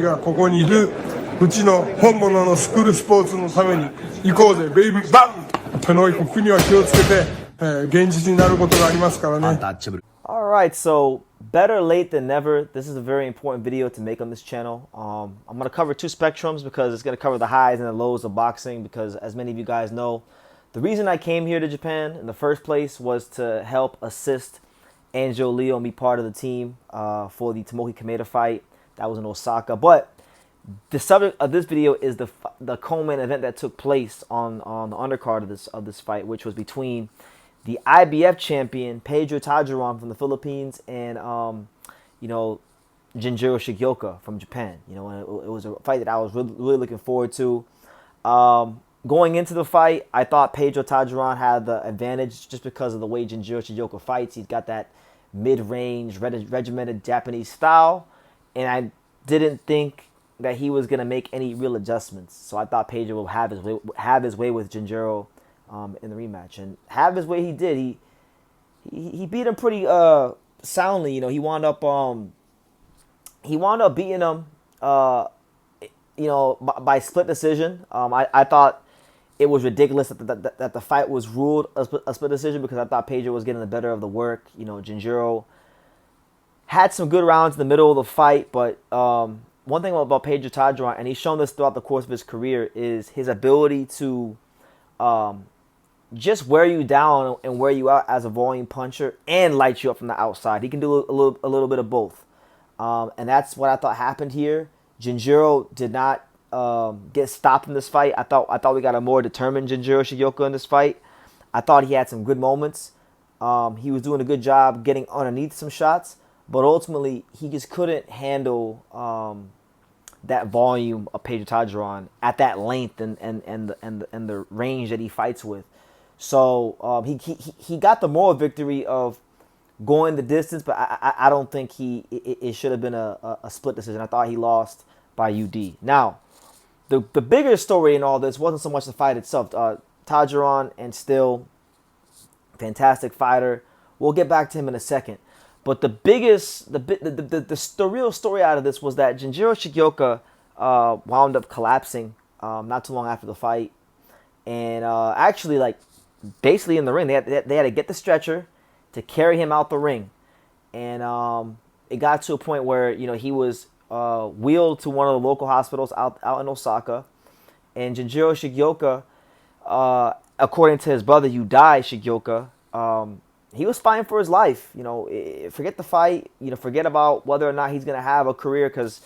がここにいるうちの本物のスクールスポーツのために行こうぜベイビーバンこの国は気をつけて、現実になることがありますからね。Alright, so better late than never. This is a very important video to make on this channel. I'm going to cover two spectrums because it's going to cover the highs and the lows of boxing because as many of you guys know, the reason I came here to Japan in the first place was to help assist Angel Leo and be part of the team for the Tomoki Kameda fight. That was in Osaka. But the subject of this video is the co-main event that took place on the undercard of this fight, which was between the IBF champion Pedro Taduran from the Philippines and Ginjiro Shigeoka from Japan. You know, it was a fight that I was really looking forward to. Going into the fight, I thought Pedro Taduran had the advantage just because of the way Ginjiro Shigeoka fights. He's got that mid-range, regimented Japanese style, and I didn't think that he was going to make any real adjustments. So I thought Pedro would have his way with Ginjiro in the rematch, and have his way he did. He beat him pretty soundly. You know, he wound up beating him by split decision. I thought it was ridiculous that the fight was ruled a split decision because I thought Pedro was getting the better of the work. You know, Ginjiro had some good rounds in the middle of the fight, but one thing about Pedro Taduran, and he's shown this throughout the course of his career, is his ability to just wear you down and wear you out as a volume puncher and light you up from the outside. He can do a little bit of both, and that's what I thought happened here. Ginjiro did not get stopped in this fight. I thought we got a more determined Ginjiro Shigeoka in this fight. I thought he had some good moments. He was doing a good job getting underneath some shots, but ultimately he just couldn't handle that volume of Pedro Taduran at that length and the range that he fights with. So he got the moral victory of going the distance, but I don't think it should have been a split decision. I thought he lost by UD. Now, the bigger story in all this wasn't so much the fight itself. Taduran and still fantastic fighter. We'll get back to him in a second. But the biggest, the real story out of this was that Ginjiro Shigeoka wound up collapsing not too long after the fight, and actually, like, basically in the ring, they had to get the stretcher to carry him out the ring, and it got to a point where he was wheeled to one of the local hospitals out in Osaka, and Ginjiro Shigeoka, according to his brother Yudai Shigeoka, he was fighting for his life. Forget the fight. Forget about whether or not he's gonna have a career, because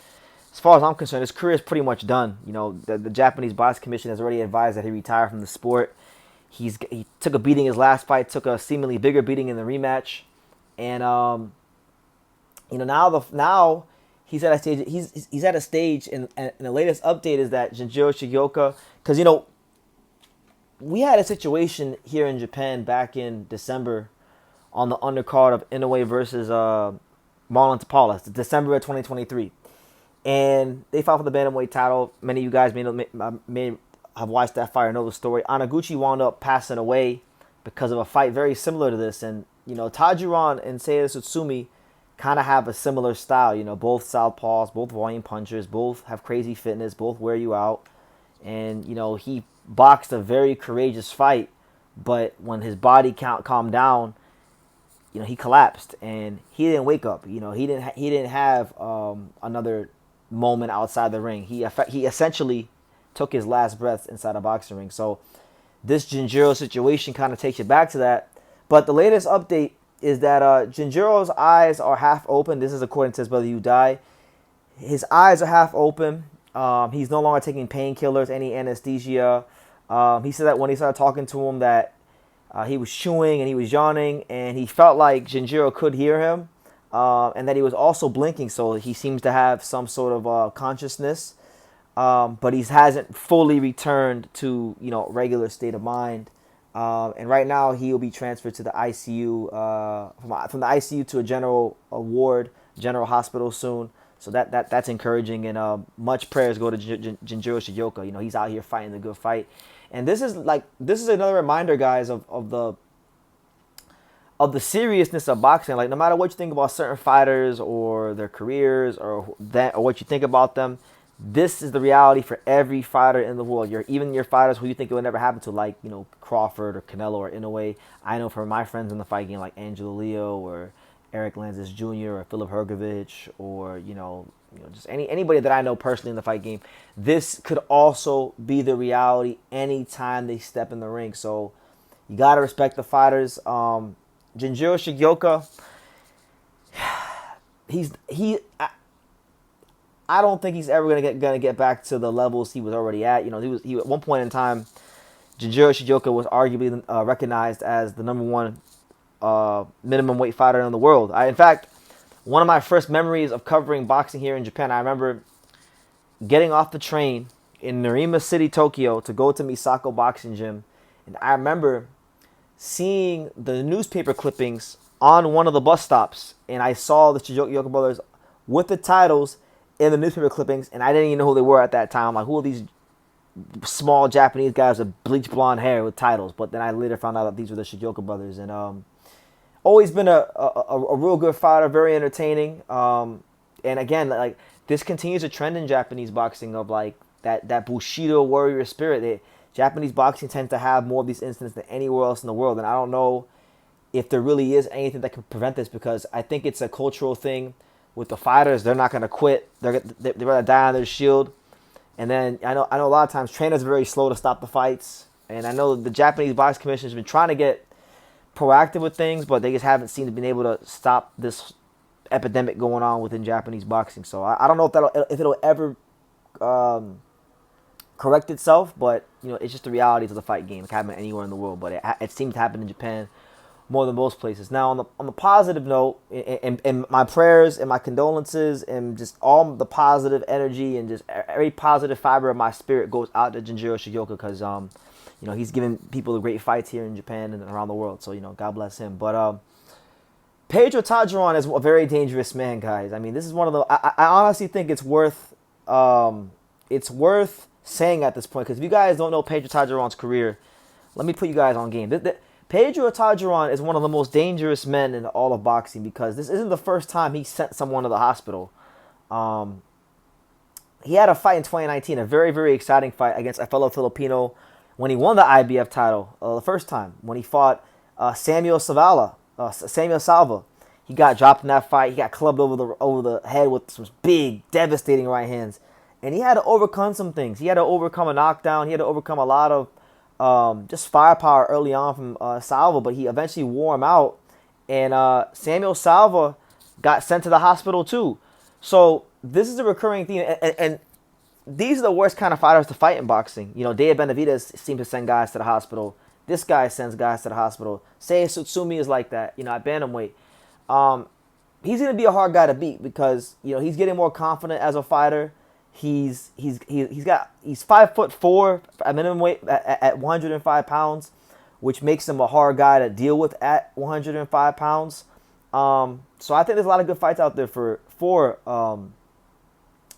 as far as I'm concerned, his career is pretty much done. The Japanese Boxing Commission has already advised that he retire from the sport. He took a beating his last fight, took a seemingly bigger beating in the rematch, and now he's at a stage. He's at a stage, and the latest update is that Ginjiro Shigeoka, because we had a situation here in Japan back in December on the undercard of Inoue versus Marlon Tapales, December of 2023, and they fought for the bantamweight title. Many of you guys may have watched that fight or know the story. Anaguchi wound up passing away because of a fight very similar to this, and Taduran and Seiya Tsutsumi kind of have a similar style. Both southpaws, both volume punchers, both have crazy fitness, both wear you out, and he boxed a very courageous fight, but when his body calmed down, he collapsed and he didn't wake up. He didn't have another moment outside the ring. He essentially took his last breath inside a boxing ring. So this Ginjiro situation kind of takes you back to that. But the latest update is that Jinjiro's eyes are half open. This is according to his brother Yudai. His eyes are half open. He's no longer taking painkillers, any anesthesia. He said that when he started talking to him that he was chewing and he was yawning, and he felt like Ginjiro could hear him, and that he was also blinking, so he seems to have some sort of consciousness, but he hasn't fully returned to regular state of mind, and right now he will be transferred to the ICU, from the ICU to a general ward, general hospital soon. So that's encouraging, and much prayers go to Ginjiro Shigeoka. He's out here fighting the good fight. And this is another reminder, guys, of of the seriousness of boxing. Like, no matter what you think about certain fighters or their careers or what you think about them, this is the reality for every fighter in the world. Even your fighters who you think it would never happen to, like, you know, Crawford or Canelo or Inoue. I know from my friends in the fight game, like Angelo Leo or Eric Lanzis Jr. or Philip Hergovich or, you know, just anybody that I know personally in the fight game, this could also be the reality anytime they step in the ring. So you got to respect the fighters. Ginjiro Shigeoka, I don't think he's ever gonna get back to the levels he was already at. You know, he at one point in time, Ginjiro Shigeoka was arguably recognized as the #1 minimum weight fighter in the world. In fact, one of my first memories of covering boxing here in Japan, I remember getting off the train in Narima City, Tokyo, to go to Misako Boxing Gym, and I remember seeing the newspaper clippings on one of the bus stops, and I saw the Shigeoka brothers with the titles in the newspaper clippings, and I didn't even know who they were at that time. I'm like, who are these small Japanese guys with bleach blonde hair with titles? But then I later found out that these were the Shigeoka brothers, and always been a real good fighter, very entertaining. And again, like, this continues a trend in Japanese boxing of like that Bushido warrior spirit. Japanese boxing tends to have more of these incidents than anywhere else in the world, and I don't know if there really is anything that can prevent this, because I think it's a cultural thing with the fighters. They're not going to quit. They're rather die on their shield. And then I know a lot of times trainers are very slow to stop the fights, and I know the Japanese Boxing Commission has been trying to get proactive with things, but they just haven't seemed to been able to stop this epidemic going on within Japanese boxing. So I don't know if it'll ever correct itself, but you know, it's just the realities of the fight game. It can happen anywhere in the world, but it seems to happen in Japan more than most places. Now, on the positive note, and my prayers and my condolences and just all the positive energy and just every positive fiber of my spirit goes out to Ginjiro Shigeoka, because you know, he's given people great fights here in Japan and around the world. So, you know, God bless him. But Pedro Taduran is a very dangerous man, guys. I mean, this is one of the. I honestly think it's worth saying at this point, because if you guys don't know Pedro Taduran's career, let me put you guys on game. Pedro Taduran is one of the most dangerous men in all of boxing, because this isn't the first time he sent someone to the hospital. He had a fight in 2019, a very, very exciting fight against a fellow Filipino when he won the IBF title the first time, when he fought Samuel Salva. He got dropped in that fight. He got clubbed over the head with some big, devastating right hands. And he had to overcome some things. He had to overcome a knockdown. He had to overcome a lot of just firepower early on from Salva, but he eventually wore him out. And Samuel Salva got sent to the hospital too. So this is a recurring theme. And these are the worst kind of fighters to fight in boxing. You know, Dea Benavidez seems to send guys to the hospital. This guy sends guys to the hospital. Seiya Tsutsumi is like that, you know, at bantamweight. He's going to be a hard guy to beat, because, you know, he's getting more confident as a fighter. He's 5'4" at minimum weight at 105 pounds, which makes him a hard guy to deal with at 105 pounds. So I think there's a lot of good fights out there for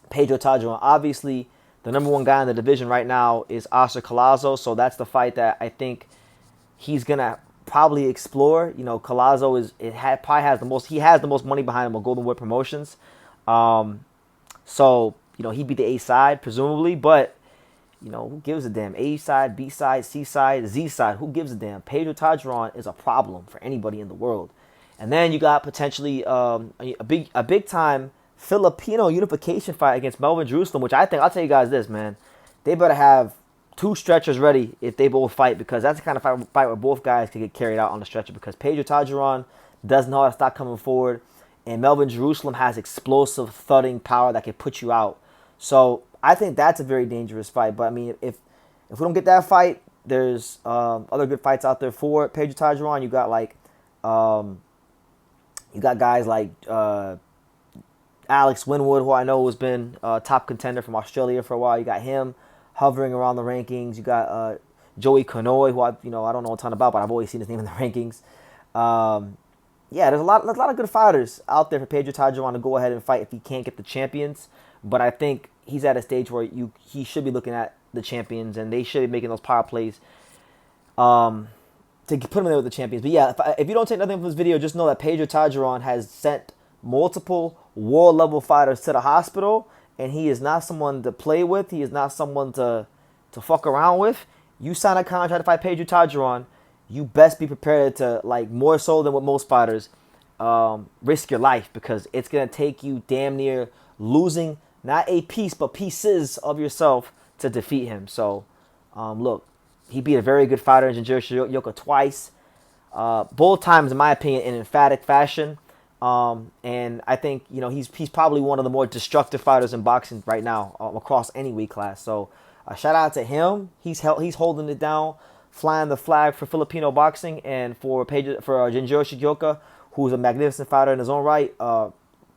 Pedro Taduran. Obviously, the #1 guy in the division right now is Oscar Collazo, so that's the fight that I think he's gonna probably explore. You know, Collazo probably has the most money behind him with Golden Boy Promotions. So you know, he beat the A side presumably, but you know, who gives a damn? A side, B side, C side, Z side, who gives a damn? Pedro Taduran is a problem for anybody in the world. And then you got potentially a big time Filipino unification fight against Melvin Jerusalem, which I think, I'll tell you guys this, man, they better have 2 stretchers ready if they both fight, because that's the kind of fight where both guys can get carried out on the stretcher, because Pedro Taduran doesn't know how to stop coming forward, and Melvin Jerusalem has explosive thudding power that can put you out. So I think that's a very dangerous fight. But I mean, if we don't get that fight, there's other good fights out there for Pedro Taduran. You got like guys like Alex Winwood, who I know has been a top contender from Australia for a while. You got him hovering around the rankings. You got Joey Konoe, who I don't know a ton about, but I've always seen his name in the rankings. Yeah, there's a lot of good fighters out there for Pedro Taduran to go ahead and fight if he can't get the champions. But I think he's at a stage where he should be looking at the champions, and they should be making those power plays to to put him in there with the champions. But yeah, if you don't take nothing from this video, just know that Pedro Taduran has sent multiple world level fighters to the hospital, and he is not someone to play with. He is not someone to fuck around with. You sign a contract to fight Pedro Taduran, you best be prepared to, like, more so than with most fighters, risk your life, because it's gonna take you damn near losing not a piece but pieces of yourself to defeat him. So look, he beat a very good fighter in Ginjiro Shigeoka twice, both times in my opinion in emphatic fashion. And I think, you know, he's probably one of the more destructive fighters in boxing right now, across any weight class. So shout out to him. He's holding it down, flying the flag for Filipino boxing, and for Ginjiro Shigeoka, who's a magnificent fighter in his own right.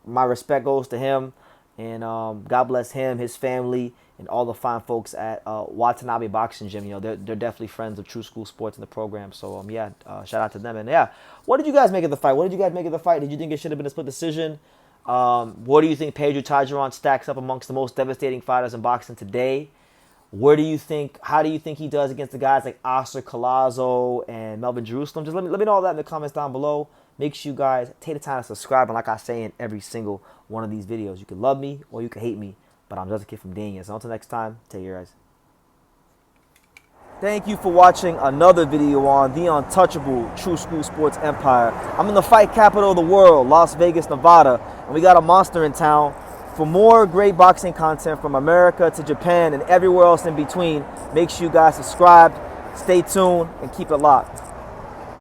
My respect goes to him, and God bless him, his family, and all the fine folks at Watanabe Boxing Gym. You know, they're definitely friends of True School Sports in the program. So yeah, shout out to them. And yeah, what did you guys make of the fight? What did you guys make of the fight? Did you think it should have been a split decision? What do you think Pedro Taduran stacks up amongst the most devastating fighters in boxing today? How do you think he does against the guys like Oscar Collazo and Melvin Jerusalem? Just let me know all that in the comments down below. Make sure you guys take the time to subscribe. And like I say in every single one of these videos, you can love me or you can hate me, but I'm just a kid from Daniel. So until next time, take care, guys. Thank you for watching another video on the untouchable True School Sports Empire. I'm in the fight capital of the world, Las Vegas, Nevada, and we got a monster in town. For more great boxing content from America to Japan and everywhere else in between, make sure you guys subscribe, stay tuned, and keep it locked.